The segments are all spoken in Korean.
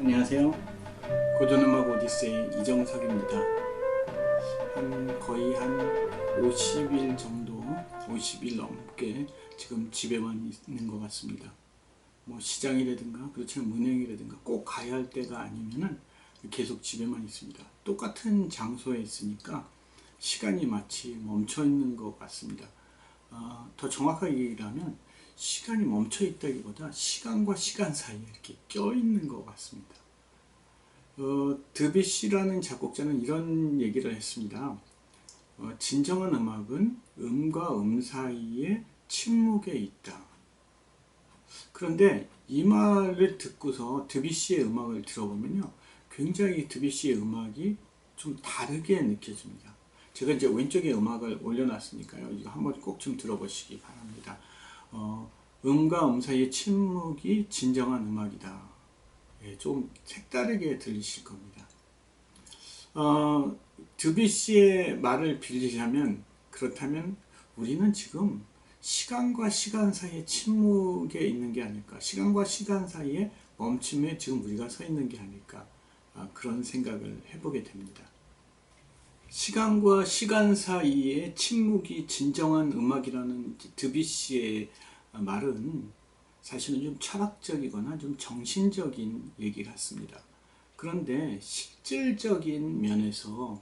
안녕하세요. 고전음악 오디세이 이정석입니다. 거의 한 50일 정도, 50일 넘게 지금 집에만 있는 것 같습니다. 뭐 시장이라든가 그렇지만 은행이라든가 꼭 가야 할 때가 아니면은 계속 집에만 있습니다. 똑같은 장소에 있으니까 시간이 마치 멈춰 있는 것 같습니다. 더 정확하게 얘기하면 시간이 멈춰 있다기보다 시간과 시간 사이에 이렇게 껴 있는 것 같습니다. 드뷔시라는 작곡자는 이런 얘기를 했습니다. 진정한 음악은 음과 음 사이에 침묵에 있다. 그런데 이 말을 듣고서 드뷔시의 음악을 들어보면요, 굉장히 드뷔시의 음악이 좀 다르게 느껴집니다. 제가 이제 왼쪽에 음악을 올려놨으니까요, 이거 한번 꼭 좀 들어보시기 바랍니다. 음과 음 사이의 침묵이 진정한 음악이다. 예, 좀 색다르게 들리실 겁니다. 드뷔시의 말을 빌리자면, 그렇다면 우리는 지금 시간과 시간 사이에 침묵에 있는 게 아닐까, 시간과 시간 사이에 멈춤에 지금 우리가 서 있는 게 아닐까, 그런 생각을 해보게 됩니다. 시간과 시간 사이에 침묵이 진정한 음악이라는 드뷔시의 말은 사실은 좀 철학적이거나 좀 정신적인 얘기 같습니다. 그런데 실질적인 면에서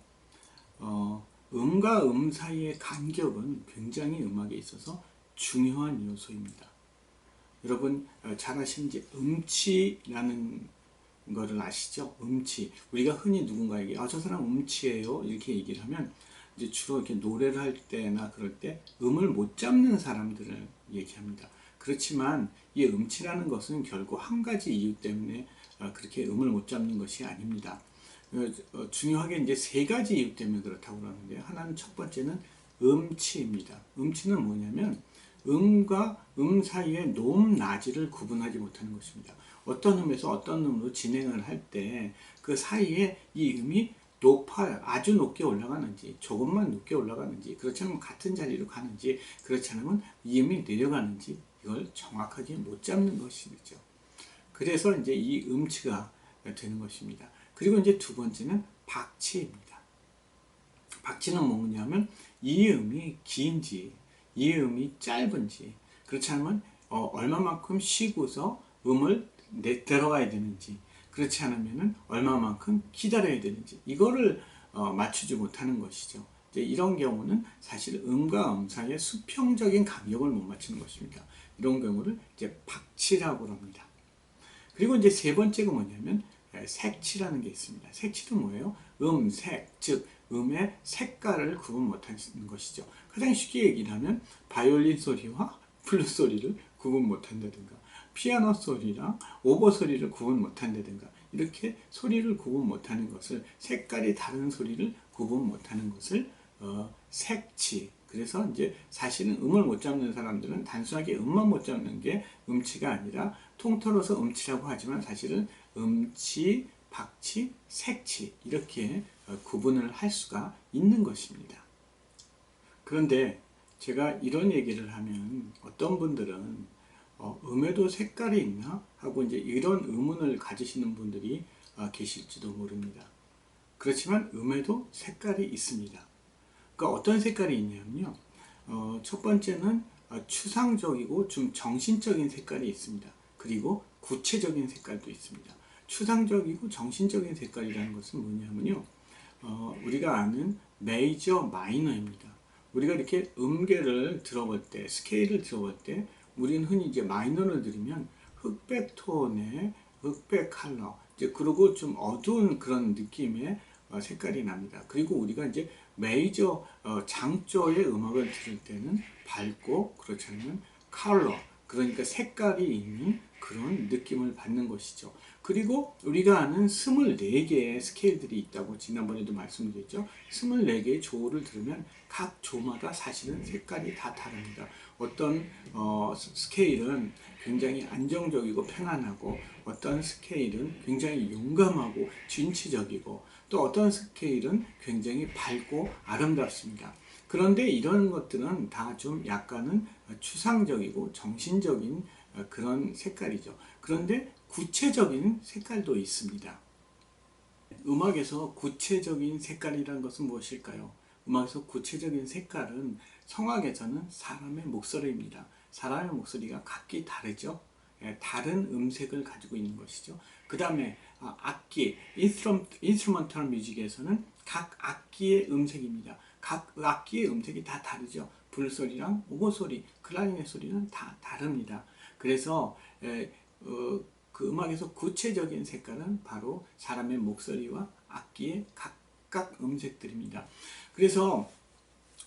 음과 음 사이의 간격은 굉장히 음악에 있어서 중요한 요소입니다. 여러분 잘 아시는 이제 음치라는 거를 아시죠? 음치. 우리가 흔히 누군가에게 저 사람 음치예요 이렇게 얘기를 하면 이제 주로 이렇게 노래를 할 때나 그럴 때 음을 못 잡는 사람들을 얘기합니다. 그렇지만 이 음치라는 것은 결국 한 가지 이유 때문에 그렇게 음을 못 잡는 것이 아닙니다. 중요하게 이제 세 가지 이유 때문에 그렇다고 그러는데, 하나는 첫 번째는 음치입니다. 음치는 뭐냐면 음과 음 사이의 높, 낮이를 구분하지 못하는 것입니다. 어떤 음에서 어떤 음으로 진행을 할 때 그 사이에 이 음이 높아요. 아주 높게 올라가는지, 조금만 높게 올라가는지, 그렇지 않으면 같은 자리로 가는지, 그렇지 않으면 이 음이 내려가는지, 이걸 정확하게 못 잡는 것이죠. 그래서 이제 이 음치가 되는 것입니다. 그리고 이제 두 번째는 박치입니다. 박치는 뭐냐면 이 음이 긴지, 이 음이 짧은지, 그렇지 않으면 얼마만큼 쉬고서 음을 들어가야 되는지, 그렇지 않으면 얼마만큼 기다려야 되는지, 이거를 맞추지 못하는 것이죠. 이제 이런 경우는 사실 음과 음 사이의 수평적인 간격을 못 맞추는 것입니다. 이런 경우를 이제 박치라고 합니다. 그리고 이제 세 번째가 뭐냐면 색치라는 게 있습니다. 색치도 뭐예요? 색, 즉 음의 색깔을 구분 못하는 것이죠. 가장 쉽게 얘기를 하면 바이올린 소리와 플룻 소리를 구분 못한다든가, 피아노 소리랑 오보 소리를 구분 못한다든가, 이렇게 소리를 구분 못하는 것을, 색깔이 다른 소리를 구분 못하는 것을 색치. 그래서 이제 사실은 음을 못 잡는 사람들은 단순하게 음만 못 잡는 게 음치가 아니라 통틀어서 음치라고 하지만 사실은 음치, 박치, 색치 이렇게 구분을 할 수가 있는 것입니다. 그런데 제가 이런 얘기를 하면 어떤 분들은 음에도 색깔이 있나? 하고 이제 이런 의문을 가지시는 분들이 계실지도 모릅니다. 그렇지만 음에도 색깔이 있습니다. 그러니까 어떤 색깔이 있냐면요. 첫 번째는 추상적이고 좀 정신적인 색깔이 있습니다. 그리고 구체적인 색깔도 있습니다. 추상적이고 정신적인 색깔이라는 것은 뭐냐면요. 우리가 아는 메이저 마이너입니다. 우리가 이렇게 음계를 들어볼 때, 스케일을 들어볼 때, 우리는 흔히 이제 마이너를 들으면 흑백 톤의 흑백 컬러, 이제 그리고 좀 어두운 그런 느낌의 색깔이 납니다. 그리고 우리가 이제 메이저 장조의 음악을 들을 때는 밝고, 그렇지 않으면 컬러, 그러니까 색깔이 있는 그런 느낌을 받는 것이죠. 그리고 우리가 아는 24개의 스케일들이 있다고 지난번에도 말씀드렸죠. 24개의 조를 들으면 각 조마다 사실은 색깔이 다 다릅니다. 어떤 스케일은 굉장히 안정적이고 편안하고, 어떤 스케일은 굉장히 용감하고 진취적이고, 또 어떤 스케일은 굉장히 밝고 아름답습니다. 그런데 이런 것들은 다 좀 약간은 추상적이고 정신적인 그런 색깔이죠. 그런데 구체적인 색깔도 있습니다. 음악에서 구체적인 색깔이란 것은 무엇일까요? 음악에서 구체적인 색깔은 성악에서는 사람의 목소리입니다. 사람의 목소리가 각기 다르죠. 다른 음색을 가지고 있는 것이죠. 그 다음에 악기, 인스트루먼탈 뮤직에서는 각 악기의 음색입니다. 각 악기의 음색이 다 다르죠. 불소리랑 오보 소리, 클라리넷 소리는 다 다릅니다. 그래서 그 음악에서 구체적인 색깔은 바로 사람의 목소리와 악기의 각각 음색들입니다. 그래서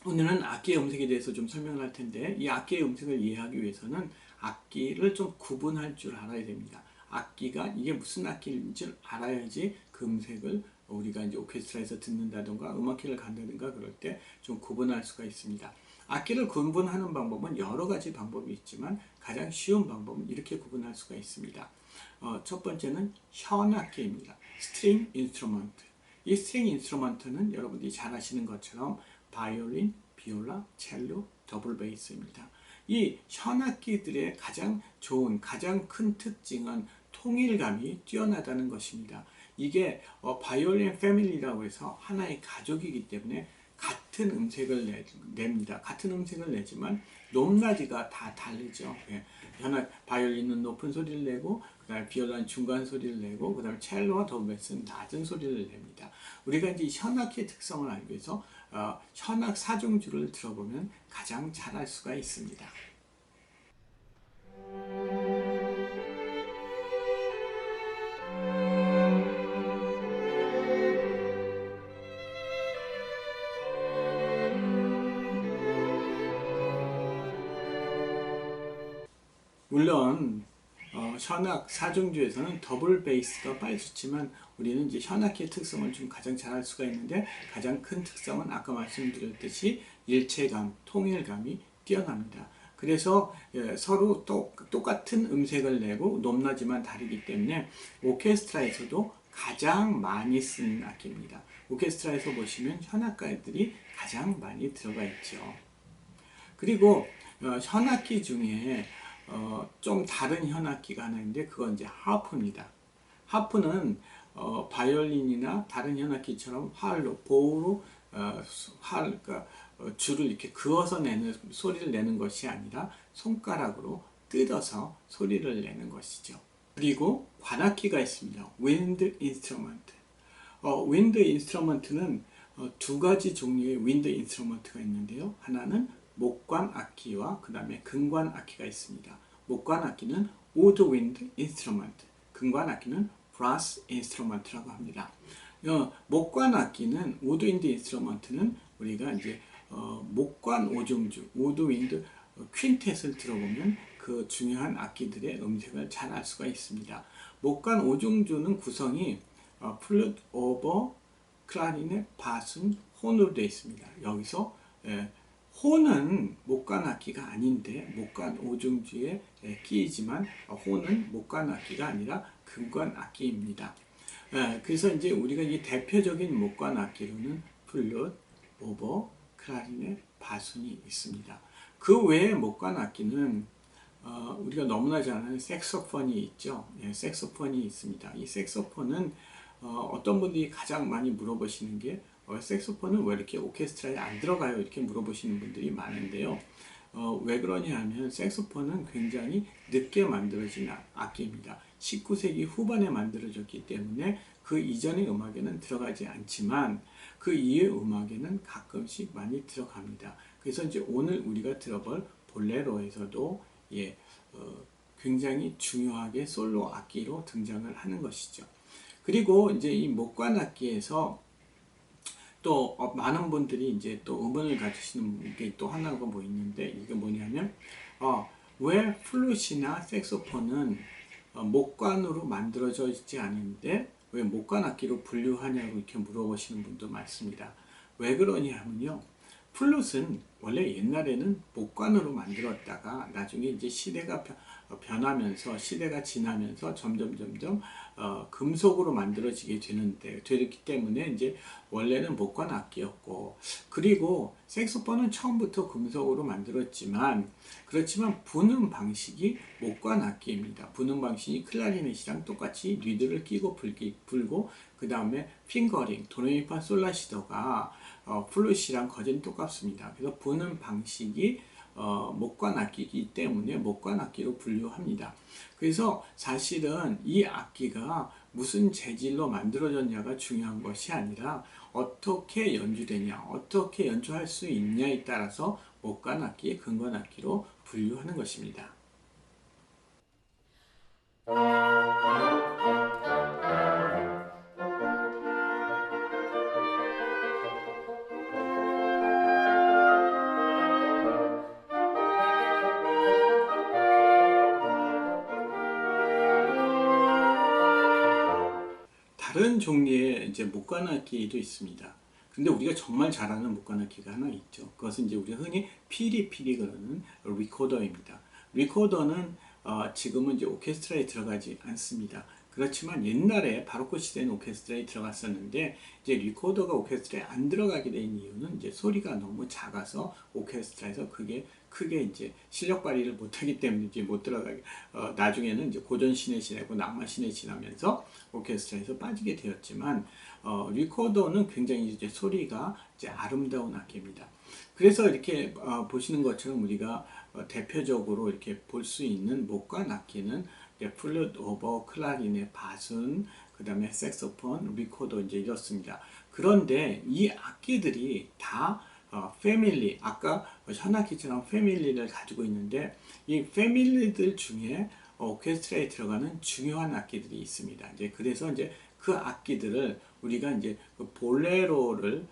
오늘은 악기의 음색에 대해서 좀 설명을 할 텐데, 이 악기의 음색을 이해하기 위해서는 악기를 좀 구분할 줄 알아야 됩니다. 악기가 이게 무슨 악기인 줄 알아야지 그 음색을 우리가 이제 오케스트라에서 듣는다든가 음악회를 간다든가 그럴 때 좀 구분할 수가 있습니다. 악기를 구분하는 방법은 여러 가지 방법이 있지만 가장 쉬운 방법은 이렇게 구분할 수가 있습니다. 첫 번째는 현악기입니다. 스트링 인스트루먼트. 이 스트링 인스트루먼트는 여러분들이 잘 아시는 것처럼 바이올린, 비올라, 첼로, 더블 베이스입니다. 이 현악기들의 가장 좋은, 가장 큰 특징은 통일감이 뛰어나다는 것입니다. 이게 바이올린 패밀리라고 해서 하나의 가족이기 때문에 같은 음색을 냅니다. 같은 음색을 내지만 높낮이가 다 다르죠. 예. 바이올린은 높은 소리를 내고, 그 다음에 비올라는 중간 소리를 내고, 그 다음에 첼로와 더블베이스는 낮은 소리를 냅니다. 우리가 이제 현악기의 특성을 알기 위해서 현악 사중주를 들어보면 가장 잘 알 수가 있습니다. 물론 현악 사중주에서는 더블 베이스가 빨리 좋지만 우리는 이제 현악기의 특성을 좀 가장 잘 알 수가 있는데, 가장 큰 특성은 아까 말씀드렸듯이 일체감, 통일감이 뛰어납니다. 그래서 서로 똑같은 음색을 내고 높낮이만 다르기 때문에 오케스트라에서도 가장 많이 쓰는 악기입니다. 오케스트라에서 보시면 현악가들이 가장 많이 들어가 있죠. 그리고 현악기 중에 좀 다른 현악기가 하나 있는데 그건 이제 하프입니다. 하프는 바이올린이나 다른 현악기처럼 활로, 보우로 그러니까 줄을 이렇게 그어서 내는 소리를 내는 것이 아니라 손가락으로 뜯어서 소리를 내는 것이죠. 그리고 관악기가 있습니다. 윈드 인스트루먼트. 윈드 인스트루먼트는 두 가지 종류의 윈드 인스트루먼트가 있는데요. 하나는 목관 악기와 그 다음에 금관 악기가 있습니다. 목관 악기는 우드 윈드 인스트루먼트, 금관 악기는 브라스 인스트루먼트라고 합니다. 목관 악기는 우드 윈드 인스트루먼트는 우리가 이제 목관 오중주, 우드 윈드 퀸텟을 들어보면 그 중요한 악기들의 음색을 잘 알 수가 있습니다. 목관 오중주는 구성이 플룻, 오버, 클라리넷, 바순, 혼으로 되어 있습니다. 여기서 혼은 목관 악기가 아닌데 목관 오중주에 끼이지만 혼은 목관 악기가 아니라 금관 악기입니다. 그래서 이제 우리가 이 대표적인 목관 악기로는 플룻, 오버, 클라리넷, 바순이 있습니다. 그 외에 목관 악기는 우리가 너무나 잘 아는 색소폰이 있죠. 색소폰이 있습니다. 이 색소폰은 어떤 분들이 가장 많이 물어보시는 게 색소폰은 왜 이렇게 오케스트라에 안 들어가요? 이렇게 물어보시는 분들이 많은데요. 왜 그러냐 하면 색소폰은 굉장히 늦게 만들어진 악기입니다. 19세기 후반에 만들어졌기 때문에 그 이전의 음악에는 들어가지 않지만 그 이후의 음악에는 가끔씩 많이 들어갑니다. 그래서 이제 오늘 우리가 들어볼 볼레로에서도 굉장히 중요하게 솔로 악기로 등장을 하는 것이죠. 그리고 이제 이 목관 악기에서 또 많은 분들이 이제 또 의문을 가지시는 게 또 하나가 뭐 있는데, 이게 뭐냐면 왜 플룻이나 색소폰은 목관으로 만들어져 있지 않은데 왜 목관 악기로 분류하냐고 이렇게 물어보시는 분도 많습니다. 왜 그러냐 하면요, 플룻은 원래 옛날에는 목관으로 만들었다가 나중에 이제 시대가 변하면서 시대가 지나면서 점점 금속으로 만들어지게 되기 때문에 이제 원래는 목관 악기였고, 그리고 색소폰은 처음부터 금속으로 만들었지만 그렇지만 부는 방식이 목관 악기입니다. 부는 방식이 클라리넷이랑 똑같이 리드를 끼고 불고 그 다음에 핑거링 도레미파 솔라시도가 플룻이랑 거진 똑같습니다. 그래서 부는 방식이 목관 악기이기 때문에 목관 악기로 분류합니다. 그래서 사실은 이 악기가 무슨 재질로 만들어졌냐가 중요한 것이 아니라 어떻게 연주되냐, 어떻게 연주할 수 있냐에 따라서 목관 악기, 금관 악기로 분류하는 것입니다. 다른 종류의 이제 목관악기도 있습니다. 근데 우리가 정말 잘 아는 목관악기가 하나 있죠. 그것은 이제 우리가 흔히 피리 그러는 리코더입니다. 리코더는 지금은 이제 오케스트라에 들어가지 않습니다. 그렇지만 옛날에 바로크 시대는 오케스트라에 들어갔었는데 이제 리코더가 오케스트라에 안 들어가게 된 이유는 이제 소리가 너무 작아서 오케스트라에서 그게 크게 이제 실력 발휘를 못하기 때문에 이제 못 들어가게 나중에는 이제 고전 시내 지나고 낭만 시내 지나면서 오케스트라에서 빠지게 되었지만 리코더는 굉장히 이제 소리가 이제 아름다운 악기입니다. 그래서 이렇게 보시는 것처럼 우리가 대표적으로 이렇게 볼 수 있는 목관 악기는 플룻, 오보, 클라리넷, 바순, 그 다음에 색소폰, 리코더 이제 이렇습니다. 그런데 이 악기들이 다 패밀리, 아까 현악기처럼 패밀리를 가지고 있는데 이 패밀리들 중에 오케스트라에 들어가는 중요한 악기들이 있습니다. 이제 그래서 이제 그 악기들을 우리가 이제 그 볼레로를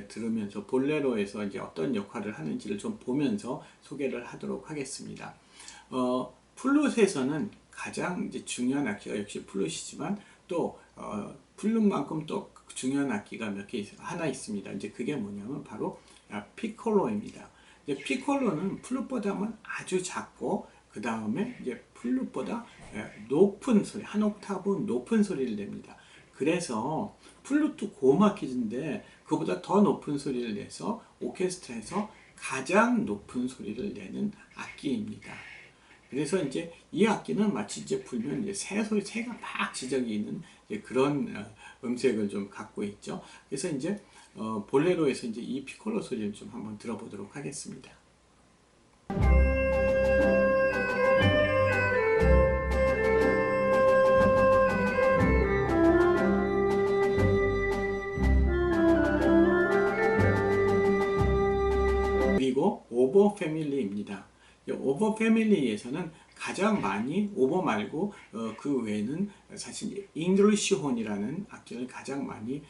들으면서 볼레로에서 이제 어떤 역할을 하는지를 좀 보면서 소개를 하도록 하겠습니다. 플룻에서는 가장 이제 중요한 악기가 역시 플룻이지만 또 플룻만큼 또 중요한 악기가 하나 있습니다. 이제 그게 뭐냐면 바로 피콜로입니다. 이제 피콜로는 플룻보다는 아주 작고 그 다음에 이제 플룻보다 높은 소리, 한 옥타브 높은 소리를 냅니다. 그래서 플룻도 고음악기인데 그보다 더 높은 소리를 내서 오케스트라에서 가장 높은 소리를 내는 악기입니다. 그래서 이제 이 악기는 마치 이제 불면 이제 새가 막 지저귀 있는 그런 음색을 좀 갖고 있죠. 그래서 이제 볼레로에서 이제 이 피콜로 소리를 좀 한번 들어보도록 하겠습니다. 그리고 오버 패밀리입니다. 오버 패밀리에서는 가장 많이 오버 말고 그 외에는 사실 잉글리시 혼이라는 악기를 가장 많이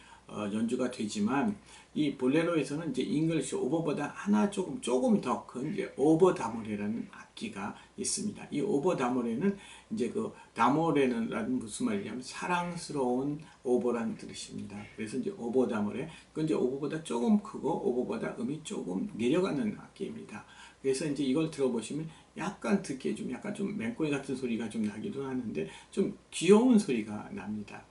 연주가 되지만 이 볼레로에서는 이제 잉글리시 오버보다 하나 조금 더 큰 오버 다모레라는 악기가 있습니다. 이 오버 다모레는 이제 그 다모레는 무슨 말이냐면 사랑스러운 오버라는 뜻입니다. 그래서 이제 오버 다모레 그건 이제 오버보다 조금 크고 오버보다 음이 조금 내려가는 악기입니다. 그래서 이제 이걸 들어보시면 약간 듣기에 좀 약간 좀 맹꼬리 같은 소리가 좀 나기도 하는데 좀 귀여운 소리가 납니다.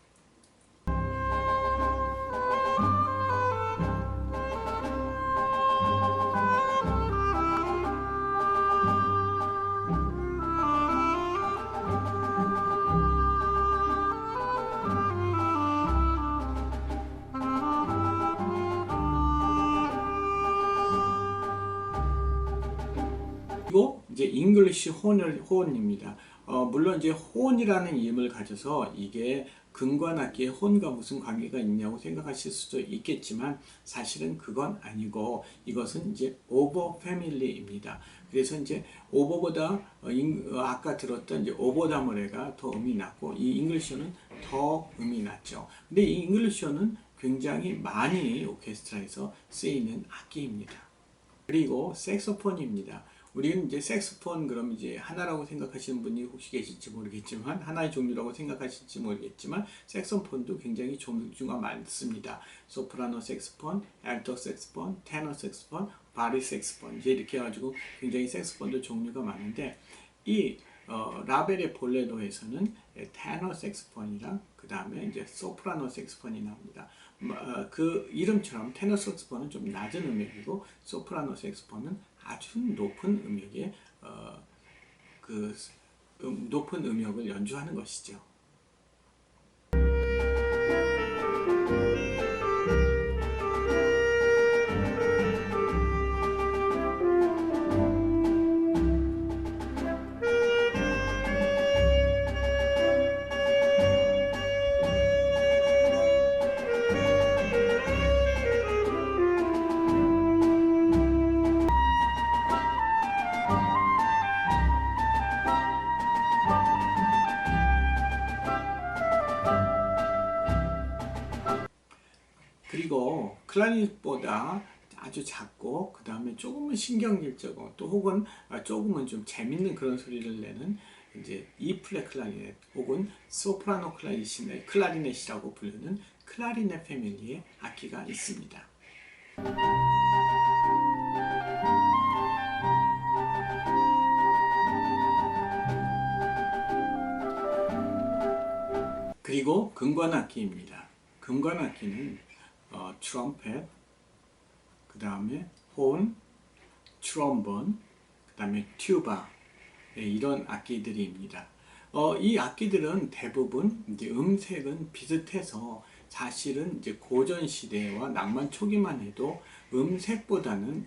그리고 이제 잉글리시 혼입니다. 물론 이제 혼이라는 이름을 가져서 이게 금관악기의 혼과 무슨 관계가 있냐고 생각하실 수도 있겠지만 사실은 그건 아니고 이것은 이제 오버 패밀리입니다. 그래서 이제 오버보다 아까 들었던 이제 오버 다모레가 더 음이 낮고 이 잉글리시는 더 음이 낮죠. 근데 이 잉글리시는 굉장히 많이 오케스트라에서 쓰이는 악기입니다. 그리고 색소폰입니다. 우리는 이제 색소폰 그럼 이제 하나라고 생각하시는 분이 혹시 계실지 모르겠지만, 하나의 종류라고 생각하실지 모르겠지만, 색소폰도 굉장히 종류가 많습니다. 소프라노 색소폰, 알토 색소폰, 테너 색소폰, 바리 색소폰, 이제 이렇게 해가지고 굉장히 색소폰도 종류가 많은데, 이 라벨의 볼레로에서는 테너 색소폰이랑 그 다음에 이제 소프라노 색소폰이 나옵니다. 그 이름처럼 테너 색소폰은 좀 낮은 음역이고, 소프라노 색소폰은 아주 높은 음역의 높은 음역을 연주하는 것이죠. 그리고 클라리넷보다 아주 작고 그 다음에 조금은 신경질적으로 또 혹은 조금은 좀 재밌는 그런 소리를 내는 이제 E 플랫 클라리넷 혹은 소프라노 클라리넷이라고 부르는 클라리넷 패밀리의 악기가 있습니다. 그리고 금관악기입니다. 금관악기는 트럼펫, 그 다음에 혼, 트럼본, 그 다음에 튜바, 이런 악기들입니다. 이 악기들은 대부분 이제 음색은 비슷해서 사실은 이제 고전 시대와 낭만 초기만 해도 음색보다는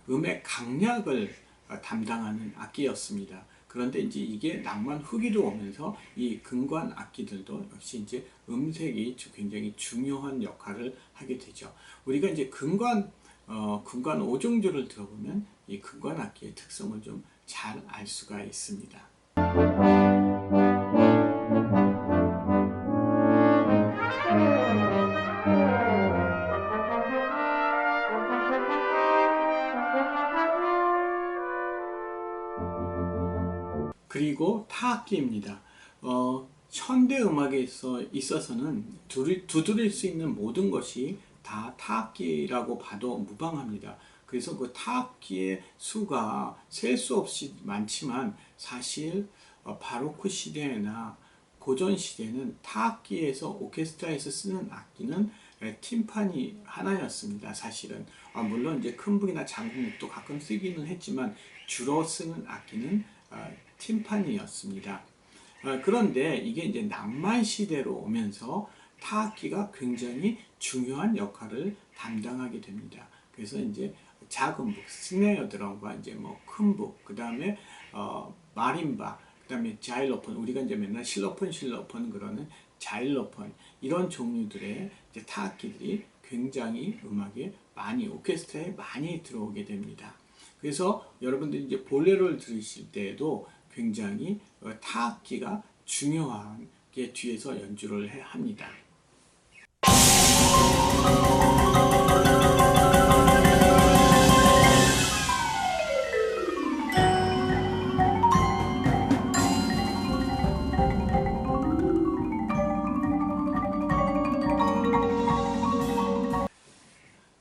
음의 강약을 담당하는 악기였습니다. 그런데 이제 이게 낭만 후기로 오면서 이 금관 악기들도 역시 이제 음색이 굉장히 중요한 역할을 하게 되죠. 우리가 이제 금관 5종조를 들어보면 이 금관 악기의 특성을 좀 잘 알 수가 있습니다. 그리고 타악기입니다. 현대 음악에 있어서는 두드릴 수 있는 모든 것이 다 타악기라고 봐도 무방합니다. 그래서 그 타악기의 수가 셀 수 없이 많지만 사실 바로크 시대나 고전 시대는 타악기에서 오케스트라에서 쓰는 악기는 팀파니 하나였습니다. 사실은 물론 이제 큰 북이나 작은 북도 가끔 쓰기는 했지만 주로 쓰는 악기는 팀파니였습니다. 그런데 이게 이제 낭만 시대로 오면서 타악기가 굉장히 중요한 역할을 담당하게 됩니다. 그래서 이제 작은 북, 스네어 드럼과 이제 뭐 큰 북, 그 다음에 마림바, 그 다음에 자일로폰, 우리가 이제 맨날 실로폰 그러는 자일로폰, 이런 종류들의 이제 타악기들이 굉장히 음악에 많이, 오케스트라에 많이 들어오게 됩니다. 그래서 여러분들이 이제 볼레로를 들으실 때에도 굉장히 타악기가 중요하게 뒤에서 연주를 합니다.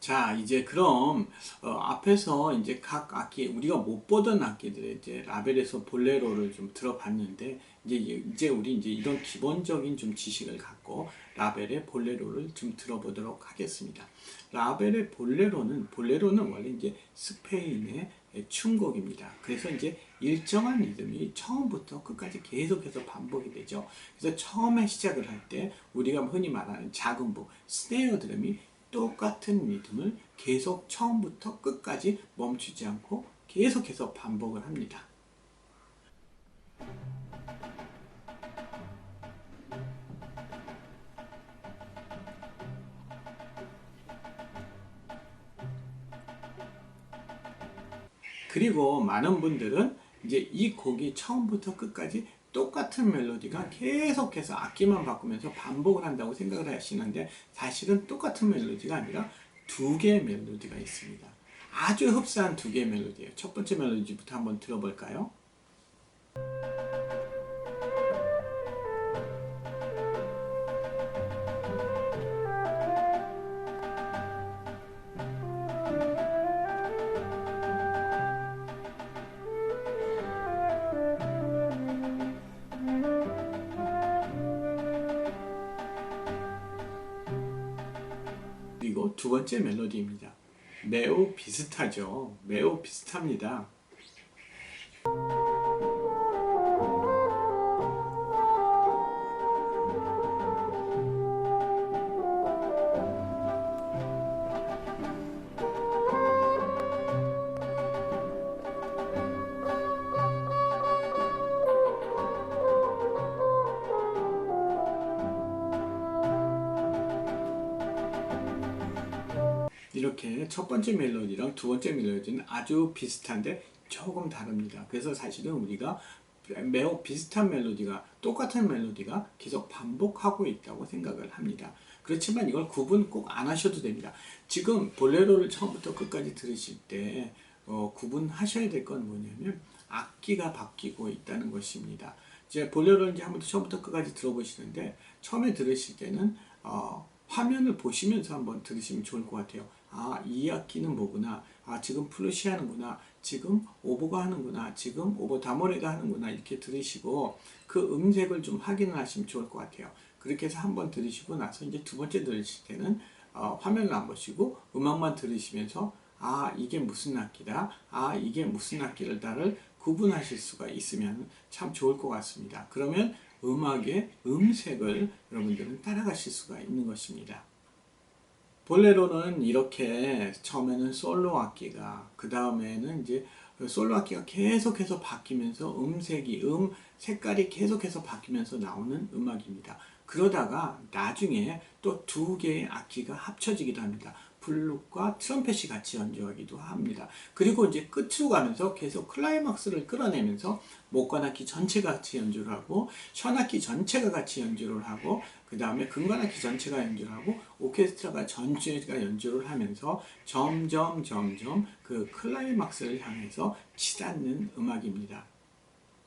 자, 이제 그럼 앞에서 이제 각 악기, 우리가 못 보던 악기들의 이제 라벨에서 볼레로를 좀 들어봤는데, 이제 우리 이제 이런 기본적인 좀 지식을 갖고 라벨의 볼레로를 좀 들어보도록 하겠습니다. 라벨의 볼레로는 원래 이제 스페인의 춤곡입니다. 그래서 이제 일정한 리듬이 처음부터 끝까지 계속해서 반복이 되죠. 그래서 처음에 시작을 할 때 우리가 흔히 말하는 작은 북, 스네어 드럼이 똑같은 리듬을 계속 처음부터 끝까지 멈추지 않고 계속해서 반복을 합니다. 그리고 많은 분들은 이제 이 곡이 처음부터 끝까지 똑같은 멜로디가 계속해서 악기만 바꾸면서 반복을 한다고 생각을 하시는데, 사실은 똑같은 멜로디가 아니라 두 개의 멜로디가 있습니다. 아주 흡사한 두 개의 멜로디예요. 첫 번째 멜로디부터 한번 들어볼까요? 그리고 두 번째 멜로디입니다. 매우 비슷하죠. 매우 비슷합니다. 이렇게 첫 번째 멜로디랑 두 번째 멜로디는 아주 비슷한데 조금 다릅니다. 그래서 사실은 우리가 매우 비슷한 멜로디가, 똑같은 멜로디가 계속 반복하고 있다고 생각을 합니다. 그렇지만 이걸 구분 꼭 안 하셔도 됩니다. 지금 볼레로를 처음부터 끝까지 들으실 때 구분하셔야 될 건 뭐냐면 악기가 바뀌고 있다는 것입니다. 이제 볼레로를 이제 한번 처음부터 끝까지 들어보시는데 처음에 들으실 때는 화면을 보시면서 한번 들으시면 좋을 것 같아요. 아, 이 악기는 뭐구나. 아, 지금 플루시 하는구나. 지금 오보가 하는구나. 지금 오보 다모레가 하는구나. 이렇게 들으시고 그 음색을 좀 확인을 하시면 좋을 것 같아요. 그렇게 해서 한번 들으시고 나서 이제 두 번째 들으실 때는 화면을 안 보시고 음악만 들으시면서 아, 이게 무슨 악기다. 아, 이게 무슨 악기를 다를 구분하실 수가 있으면 참 좋을 것 같습니다. 그러면 음악의 음색을 여러분들은 따라가실 수가 있는 것입니다. 볼레로는 이렇게 처음에는 솔로 악기가, 그 다음에는 이제 솔로 악기가 계속해서 바뀌면서 음색이, 색깔이 계속해서 바뀌면서 나오는 음악입니다. 그러다가 나중에 또 두 개의 악기가 합쳐지기도 합니다. 플룻과 트럼펫이 같이 연주하기도 합니다. 그리고 이제 끝으로 가면서 계속 클라이막스를 끌어내면서 목관악기 전체가 같이 연주를 하고 현악기 전체가 같이 연주를 하고 그 다음에 금관악기 전체가 연주를 하고 오케스트라가 전체가 연주를 하면서 점점 그 클라이막스를 향해서 치닫는 음악입니다.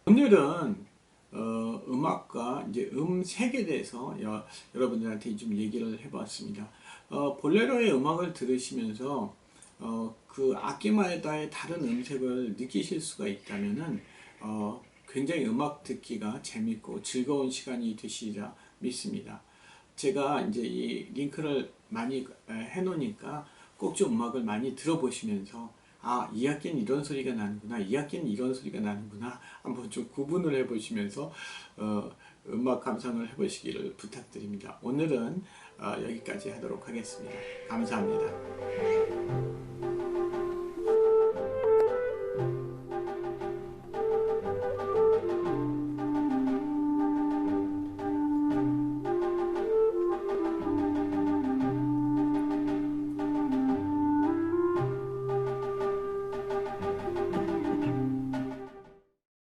오늘은 음악과 이제 음색에 대해서 여러분들한테 좀 얘기를 해봤습니다. 볼레로의 음악을 들으시면서 그 악기마다의 다른 음색을 느끼실 수가 있다면은 굉장히 음악 듣기가 재밌고 즐거운 시간이 되시리라 믿습니다. 제가 이제 이 링크를 많이 해놓으니까 꼭 좀 음악을 많이 들어보시면서 아, 이 악기는 이런 소리가 나는구나, 이 악기는 이런 소리가 나는구나 한번 좀 구분을 해보시면서 음악 감상을 해보시기를 부탁드립니다. 오늘은 여기까지 하도록 하겠습니다. 감사합니다.